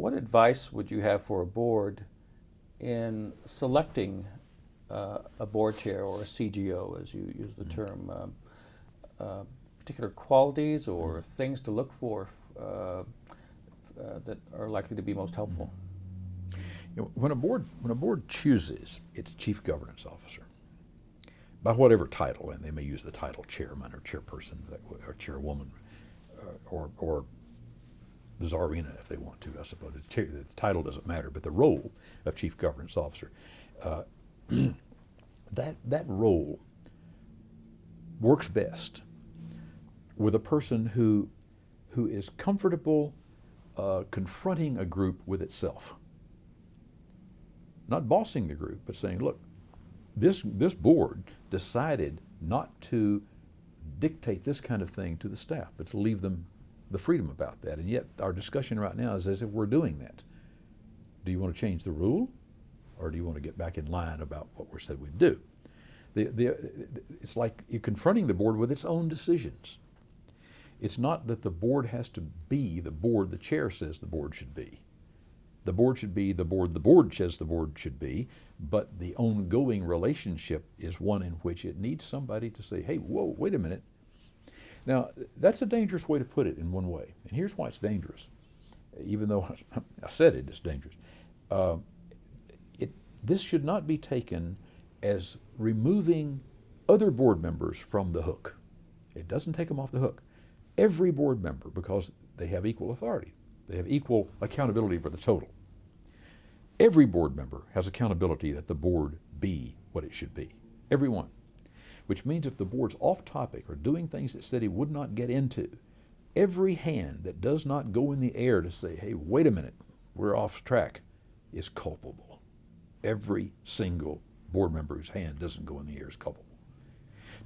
What advice would you have for a board in selecting a board chair or a CGO, as you use the term? Particular qualities or things to look for that are likely to be most helpful? When a board chooses its chief governance officer, by whatever title, and they may use the title chairman or chairperson or chairwoman or czarina if they want to, I suppose. The title doesn't matter, but the role of chief governance officer, that role works best with a person who is comfortable confronting a group with itself. Not bossing the group, but saying, look, this board decided not to dictate this kind of thing to the staff, but to leave them the freedom about that. And yet our discussion right now is as if we're doing that. Do you want to change the rule, or do you want to get back in line about what we said we'd do? It's like you're confronting the board with its own decisions. It's not that the board has to be the board the chair says the board should be. The board should be the board says the board should be, but the ongoing relationship is one in which it needs somebody to say, hey, whoa, wait a minute. Now, that's a dangerous way to put it in one way, and here's why it's dangerous. Even though I said it's dangerous. This should not be taken as removing other board members from the hook. It doesn't take them off the hook. Every board member, because they have equal authority, they have equal accountability for the total. Every board member has accountability that the board be what it should be. Every one. Which means if the board's off topic or doing things that said he would not get into, every hand that does not go in the air to say, hey, wait a minute, we're off track, is culpable. Every single board member whose hand doesn't go in the air is culpable.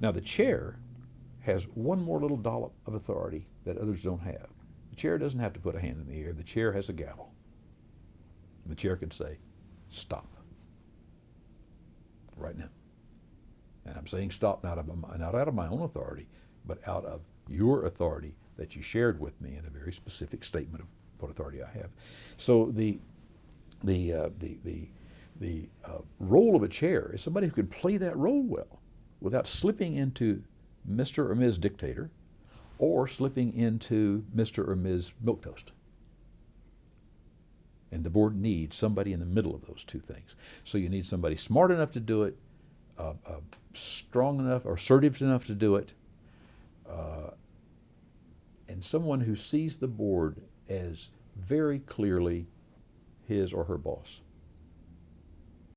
Now the chair has one more little dollop of authority that others don't have. The chair doesn't have to put a hand in the air. The chair has a gavel. The chair can say, stop, right now. And I'm saying stop not out of my own authority, but out of your authority that you shared with me in a very specific statement of what authority I have. So the role of a chair is somebody who can play that role well without slipping into Mr. or Ms. Dictator or slipping into Mr. or Ms. Milquetoast. And the board needs somebody in the middle of those two things. So you need somebody smart enough to do it, strong enough or assertive enough to do it, and someone who sees the board as very clearly his or her boss.